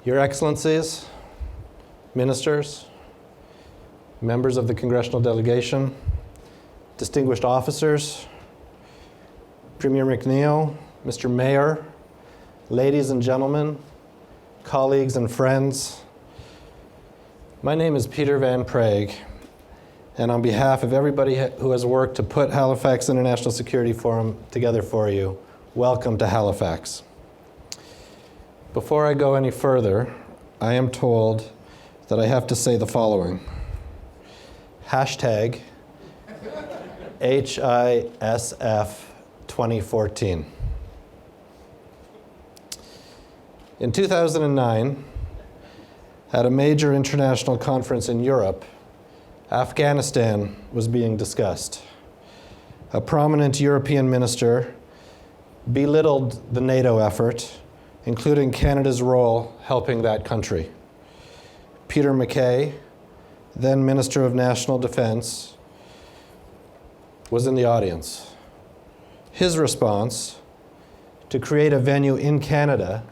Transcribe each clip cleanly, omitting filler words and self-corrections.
Your Excellencies, Ministers, members of the Congressional Delegation, distinguished officers, Premier McNeil, Mr. Mayor, ladies and gentlemen, colleagues and friends, my name is Peter Van Prague, and on behalf of everybody who has worked to put Halifax International Security Forum together for you, welcome to Halifax. Before I go any further, I am told that I have to say the following. Hashtag HISF 2014. In 2009, at a major international conference in Europe, Afghanistan was being discussed. A prominent European minister belittled the NATO effort, including Canada's role helping that country. Peter MacKay, then Minister of National Defence, was in the audience. His response, to create a venue in Canada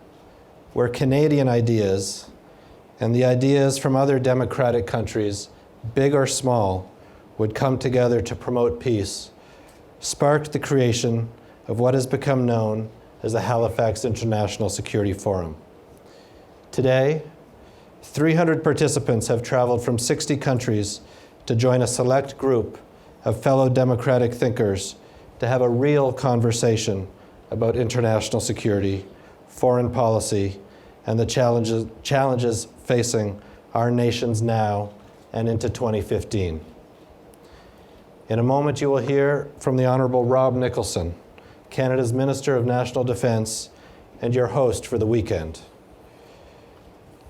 where Canadian ideas and the ideas from other democratic countries, big or small, would come together to promote peace, sparked the creation of what has become known as the Halifax International Security Forum. Today, 300 participants have traveled from 60 countries to join a select group of fellow democratic thinkers to have a real conversation about international security, foreign policy, and the challenges facing our nations now and into 2015. In a moment, you will hear from the Honourable Rob Nicholson, Canada's Minister of National Defence and your host for the weekend.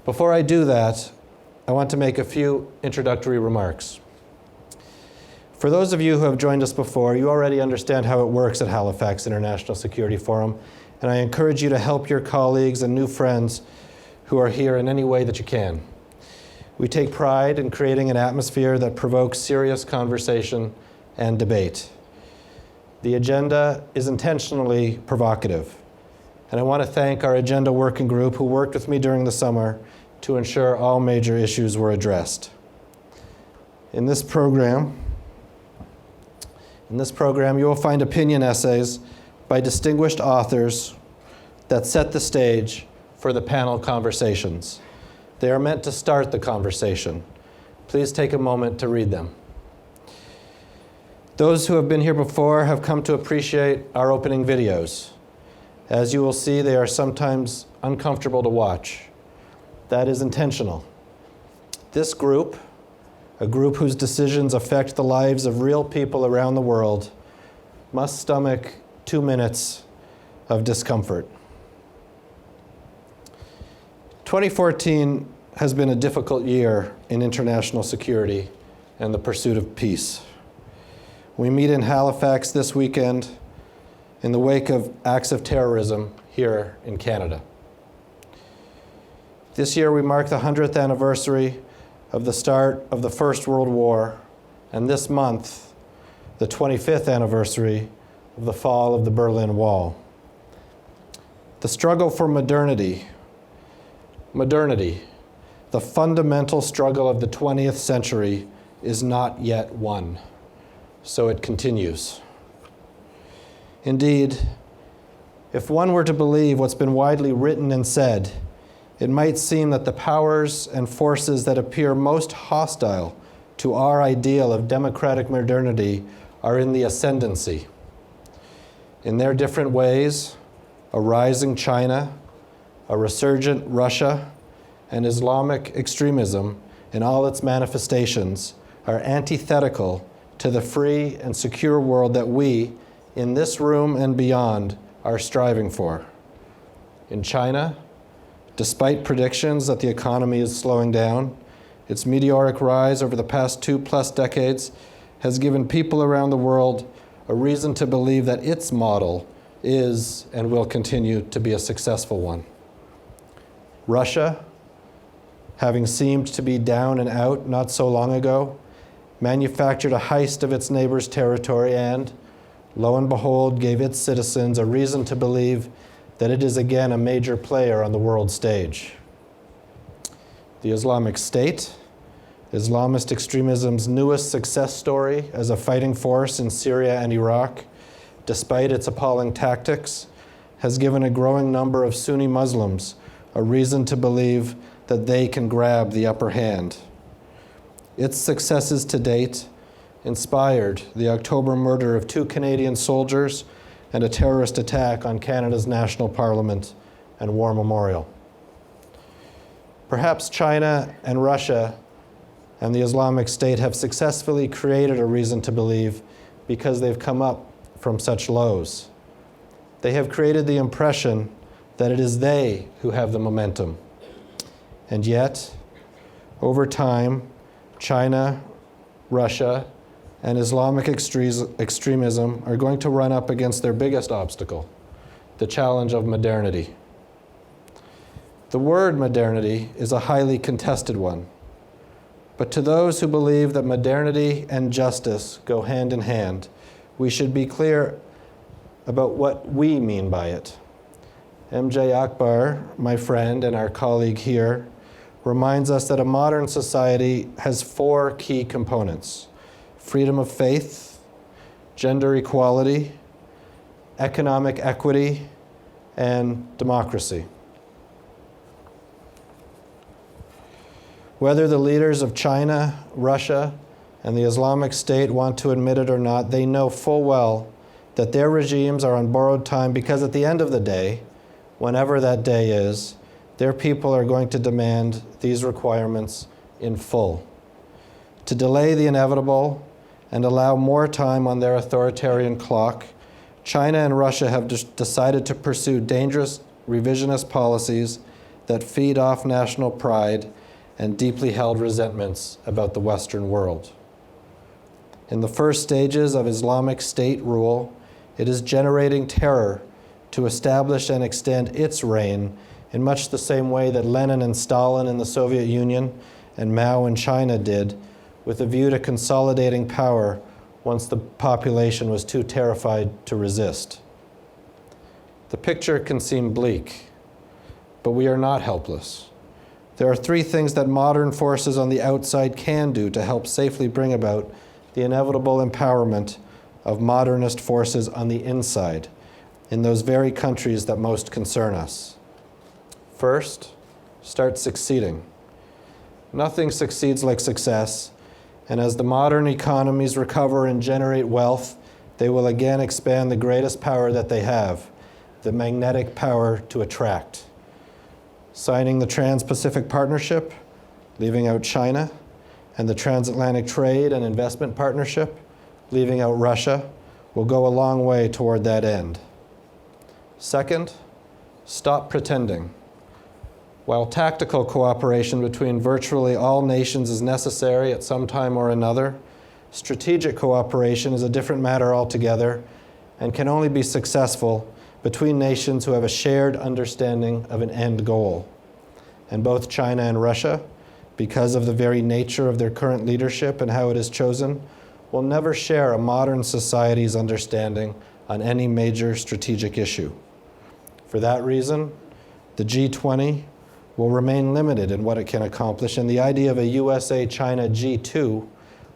Before I do that, I want to make a few introductory remarks. For those of you who have joined us before, you already understand how it works at Halifax International Security Forum, and I encourage you to help your colleagues and new friends who are here in any way that you can. We take pride in creating an atmosphere that provokes serious conversation and debate. The agenda is intentionally provocative, and I want to thank our agenda working group who worked with me during the summer to ensure all major issues were addressed. In this program, you will find opinion essays by distinguished authors that set the stage for the panel conversations. They are meant to start the conversation. Please take a moment to read them. Those who have been here before have come to appreciate our opening videos. As you will see, they are sometimes uncomfortable to watch. That is intentional. This group, a group whose decisions affect the lives of real people around the world, must stomach 2 minutes of discomfort. 2014 has been a difficult year in international security and the pursuit of peace. We meet in Halifax this weekend in the wake of acts of terrorism here in Canada. This year we mark the 100th anniversary of the start of the First World War, and this month, the 25th anniversary of the fall of the Berlin Wall. The struggle for modernity, the fundamental struggle of the 20th century, is not yet won. So it continues. Indeed, if one were to believe what's been widely written and said, it might seem that the powers and forces that appear most hostile to our ideal of democratic modernity are in the ascendancy. In their different ways, a rising China, a resurgent Russia, and Islamic extremism in all its manifestations are antithetical to the free and secure world that we, in this room and beyond, are striving for. In China, despite predictions that the economy is slowing down, its meteoric rise over the past 2+ decades has given people around the world a reason to believe that its model is and will continue to be a successful one. Russia, having seemed to be down and out not so long ago, manufactured a heist of its neighbor's territory and, lo and behold, gave its citizens a reason to believe that it is again a major player on the world stage. the Islamic State, Islamist extremism's newest success story as a fighting force in Syria and Iraq, despite its appalling tactics, has given a growing number of Sunni Muslims a reason to believe that they can grab the upper hand. Its successes to date inspired the October murder of 2 Canadian soldiers and a terrorist attack on Canada's National Parliament and War Memorial. Perhaps China and Russia and the Islamic State have successfully created a reason to believe because they've come up from such lows. They have created the impression that it is they who have the momentum. And yet, over time, China, Russia, and Islamic extremism are going to run up against their biggest obstacle, the challenge of modernity. The word modernity is a highly contested one. But to those who believe that modernity and justice go hand in hand, we should be clear about what we mean by it. MJ Akbar, my friend and our colleague here, reminds us that a modern society has 4 key components: freedom of faith, gender equality, economic equity, and democracy. Whether the leaders of China, Russia, and the Islamic State want to admit it or not, they know full well that their regimes are on borrowed time because at the end of the day, whenever that day is, their people are going to demand these requirements in full. To delay the inevitable and allow more time on their authoritarian clock, China and Russia have decided to pursue dangerous revisionist policies that feed off national pride and deeply held resentments about the Western world. In the first stages of Islamic State rule, it is generating terror to establish and extend its reign in much the same way that Lenin and Stalin in the Soviet Union and Mao in China did, with a view to consolidating power once the population was too terrified to resist. The picture can seem bleak, but we are not helpless. There are 3 things that modern forces on the outside can do to help safely bring about the inevitable empowerment of modernist forces on the inside, in those very countries that most concern us. First, start succeeding. Nothing succeeds like success, and as the modern economies recover and generate wealth, they will again expand the greatest power that they have, the magnetic power to attract. Signing the Trans-Pacific Partnership, leaving out China, and the Transatlantic Trade and Investment Partnership, leaving out Russia, will go a long way toward that end. Second, stop pretending. While tactical cooperation between virtually all nations is necessary at some time or another, strategic cooperation is a different matter altogether and can only be successful between nations who have a shared understanding of an end goal. And both China and Russia, because of the very nature of their current leadership and how it is chosen, will never share a modern society's understanding on any major strategic issue. For that reason, the G20 will remain limited in what it can accomplish, and the idea of a USA-China G2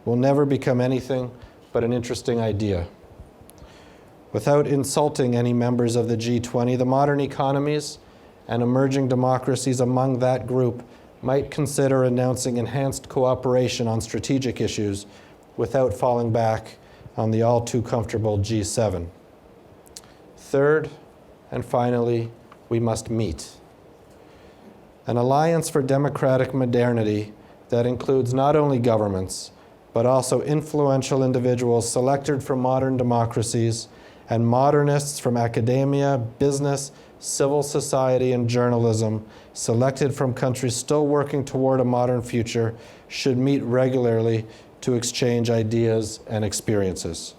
will never become anything but an interesting idea. Without insulting any members of the G20, the modern economies and emerging democracies among that group might consider announcing enhanced cooperation on strategic issues without falling back on the all-too-comfortable G7. Third, and finally, we must meet. An alliance for democratic modernity that includes not only governments, but also influential individuals selected from modern democracies and modernists from academia, business, civil society, and journalism selected from countries still working toward a modern future should meet regularly to exchange ideas and experiences.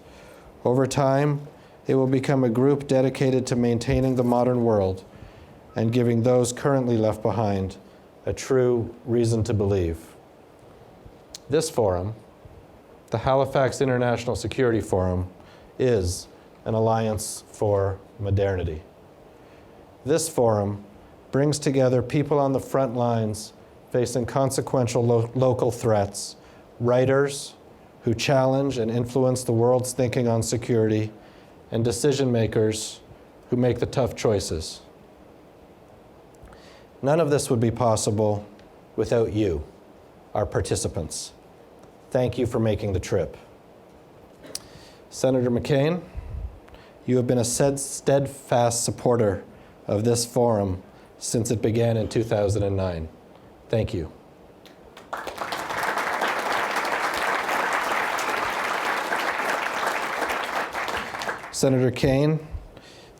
Over time, it will become a group dedicated to maintaining the modern world and giving those currently left behind a true reason to believe. This forum, the Halifax International Security Forum, is an alliance for modernity. This forum brings together people on the front lines facing consequential local threats, writers who challenge and influence the world's thinking on security, and decision makers who make the tough choices. None of this would be possible without you, our participants. Thank you for making the trip. Senator McCain, you have been a steadfast supporter of this forum since it began in 2009. Thank you. Senator Kaine,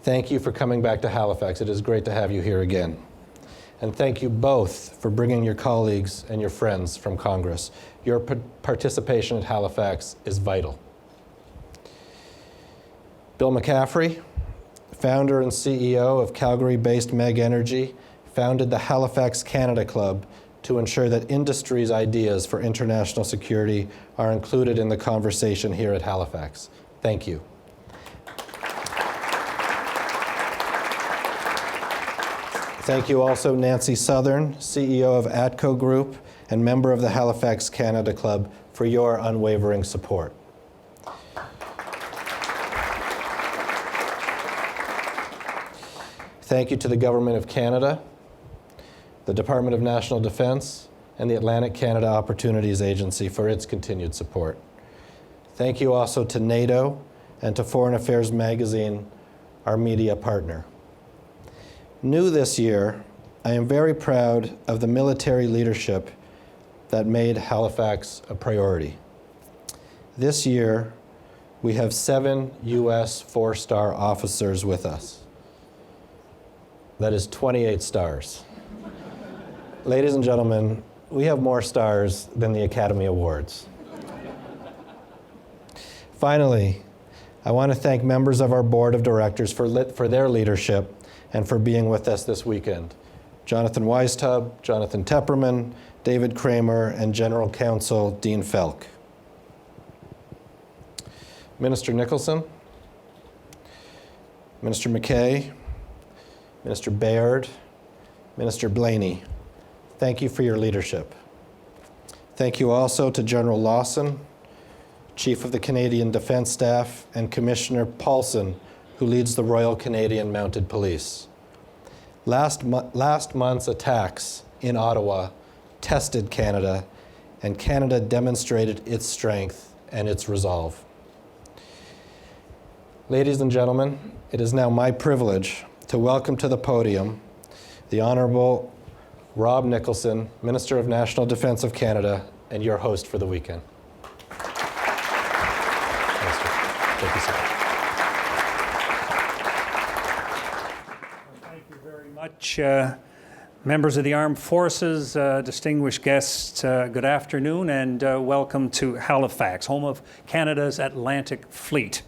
thank you for coming back to Halifax. It is great to have you here again. And thank you both for bringing your colleagues and your friends from Congress. Your participation at Halifax is vital. Bill McCaffrey, founder and CEO of Calgary-based Meg Energy, founded the Halifax Canada Club to ensure that industry's ideas for international security are included in the conversation here at Halifax. Thank you. Thank you also Nancy Southern, CEO of ATCO Group and member of the Halifax Canada Club, for your unwavering support. Thank you to the Government of Canada, the Department of National Defence, and the Atlantic Canada Opportunities Agency for its continued support. Thank you also to NATO and to Foreign Affairs Magazine, our media partner. New this year, I am very proud of the military leadership that made Halifax a priority. This year, we have 7 U.S. 4-star officers with us. That is 28 stars. Ladies and gentlemen, we have more stars than the Academy Awards. Finally, I want to thank members of our board of directors for their leadership and for being with us this weekend. Jonathan Weistub, Jonathan Tepperman, David Kramer, and General Counsel Dean Felk. Minister Nicholson, Minister McKay, Minister Baird, Minister Blaney, thank you for your leadership. Thank you also to General Lawson, Chief of the Canadian Defence Staff, and Commissioner Paulson, who leads the Royal Canadian Mounted Police. Last month's attacks in Ottawa tested Canada, and Canada demonstrated its strength and its resolve. Ladies and gentlemen, it is now my privilege to welcome to the podium the Honourable Rob Nicholson, Minister of National Defence of Canada, and your host for the weekend. Thank you, sir. Thank you very much, members of the Armed Forces, distinguished guests, good afternoon, and welcome to Halifax, home of Canada's Atlantic Fleet.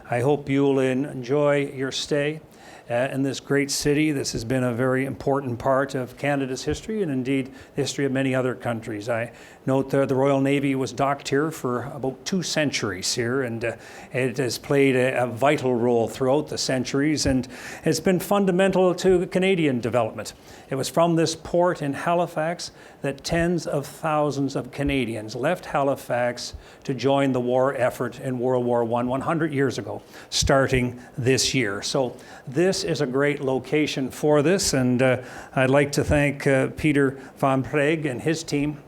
I hope you'll enjoy your stay in this great city. This has been a very important part of Canada's history, and indeed the history of many other countries. I note the Royal Navy was docked here for about 2 centuries here, and it has played a vital role throughout the centuries, and it's been fundamental to Canadian development. It was from this port in Halifax that tens of thousands of Canadians left Halifax to join the war effort in World War I 100 years ago, starting this year. So this is a great location for this, and I'd like to thank Peter Van Praag and his team,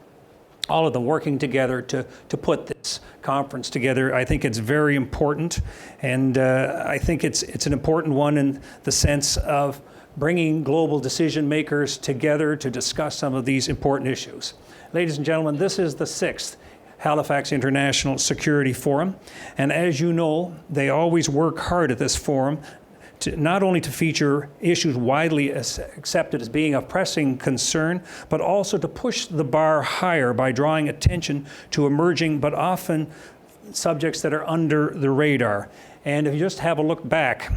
all of them working together to put this conference together. I think it's very important, and I think it's an important one in the sense of bringing global decision makers together to discuss some of these important issues. Ladies and gentlemen, this is the 6th Halifax International Security Forum, and as you know, they always work hard at this forum not only to feature issues widely accepted as being of pressing concern, but also to push the bar higher by drawing attention to emerging but often subjects that are under the radar. And if you just have a look back,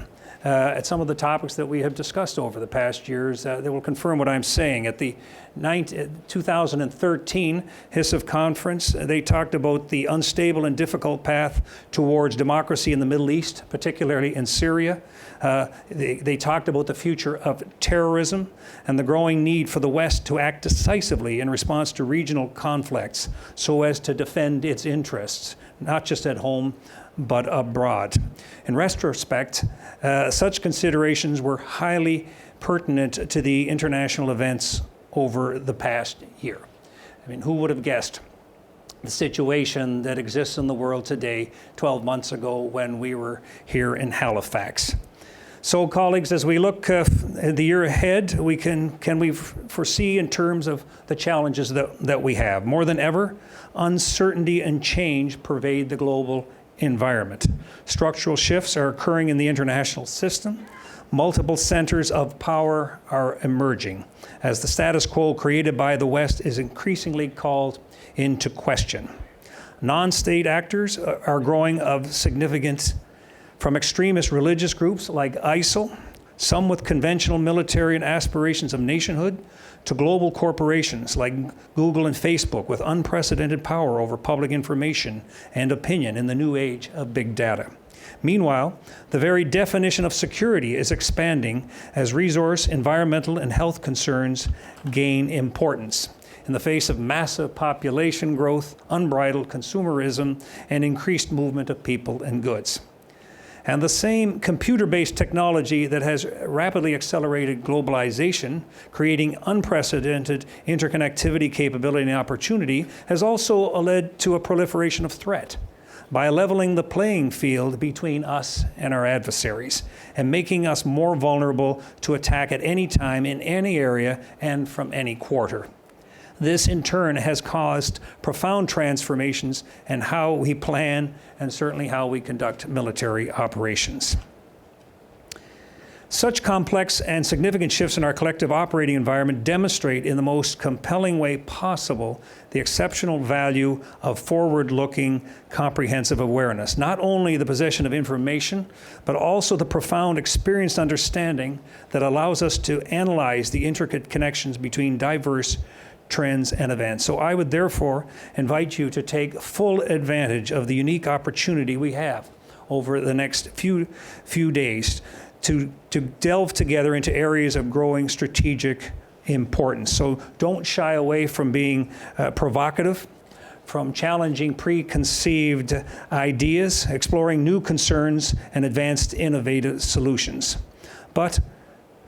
at some of the topics that we have discussed over the past years that will confirm what I'm saying. At the 2013 HISF conference, they talked about the unstable and difficult path towards democracy in the Middle East, particularly in Syria. They talked about the future of terrorism and the growing need for the West to act decisively in response to regional conflicts so as to defend its interests, not just at home, but abroad. In retrospect, such considerations were highly pertinent to the international events over the past year. I mean, who would have guessed the situation that exists in the world today 12 months ago when we were here in Halifax? So, colleagues, as we look at the year ahead, can we foresee in terms of the challenges that we have? More than ever, uncertainty and change pervade the global environment. Structural shifts are occurring in the international system. Multiple centers of power are emerging as the status quo created by the West is increasingly called into question. Non-state actors are growing of significance, from extremist religious groups like ISIL, some with conventional military and aspirations of nationhood, to global corporations like Google and Facebook with unprecedented power over public information and opinion in the new age of big data. Meanwhile, the very definition of security is expanding as resource, environmental, and health concerns gain importance in the face of massive population growth, unbridled consumerism, and increased movement of people and goods. And the same computer-based technology that has rapidly accelerated globalization, creating unprecedented interconnectivity capability and opportunity, has also led to a proliferation of threat by leveling the playing field between us and our adversaries and making us more vulnerable to attack at any time in any area and from any quarter. This, in turn, has caused profound transformations in how we plan and certainly how we conduct military operations. Such complex and significant shifts in our collective operating environment demonstrate in the most compelling way possible the exceptional value of forward-looking, comprehensive awareness. Not only the possession of information, but also the profound experienced understanding that allows us to analyze the intricate connections between diverse trends and events. So I would therefore invite you to take full advantage of the unique opportunity we have over the next few days to delve together into areas of growing strategic importance. So don't shy away from being provocative, from challenging preconceived ideas, exploring new concerns, and advanced innovative solutions. But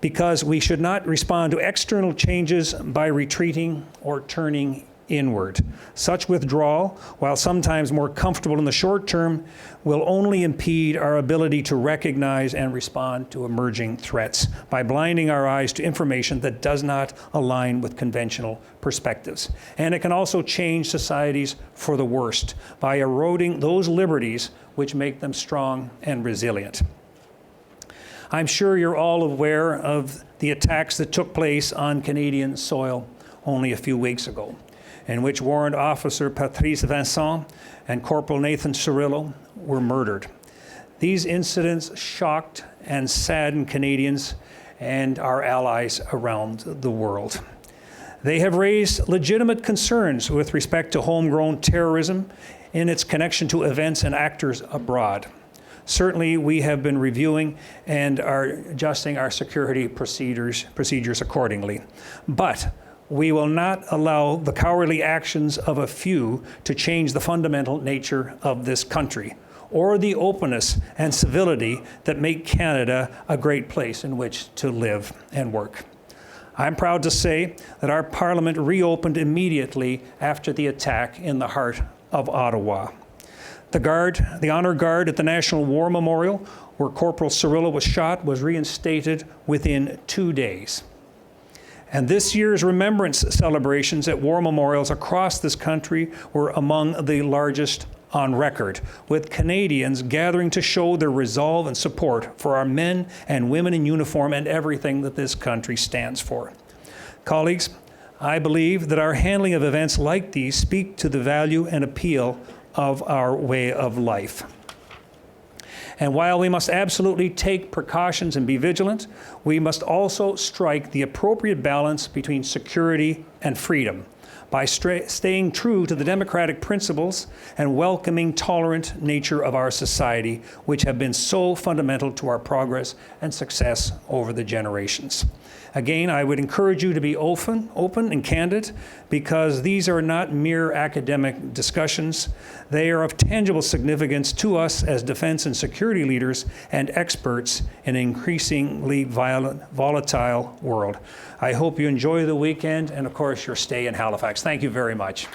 because we should not respond to external changes by retreating or turning inward. Such withdrawal, while sometimes more comfortable in the short term, will only impede our ability to recognize and respond to emerging threats by blinding our eyes to information that does not align with conventional perspectives. And it can also change societies for the worst by eroding those liberties which make them strong and resilient. I'm sure you're all aware of the attacks that took place on Canadian soil only a few weeks ago, in which Warrant Officer Patrice Vincent and Corporal Nathan Cirillo were murdered. These incidents shocked and saddened Canadians and our allies around the world. They have raised legitimate concerns with respect to homegrown terrorism in its connection to events and actors abroad. Certainly, we have been reviewing and are adjusting our security procedures accordingly. But we will not allow the cowardly actions of a few to change the fundamental nature of this country or the openness and civility that make Canada a great place in which to live and work. I'm proud to say that our Parliament reopened immediately after the attack in the heart of Ottawa. The Honor Guard at the National War Memorial, where Corporal Cirillo was shot, was reinstated within 2 days. And this year's remembrance celebrations at war memorials across this country were among the largest on record, with Canadians gathering to show their resolve and support for our men and women in uniform and everything that this country stands for. Colleagues, I believe that our handling of events like these speak to the value and appeal of our way of life. And while we must absolutely take precautions and be vigilant, we must also strike the appropriate balance between security and freedom by staying true to the democratic principles and welcoming tolerant nature of our society, which have been so fundamental to our progress and success over the generations. Again, I would encourage you to be open and candid, because these are not mere academic discussions. They are of tangible significance to us as defense and security leaders and experts in an increasingly volatile world. I hope you enjoy the weekend and, of course, your stay in Halifax. Thank you very much.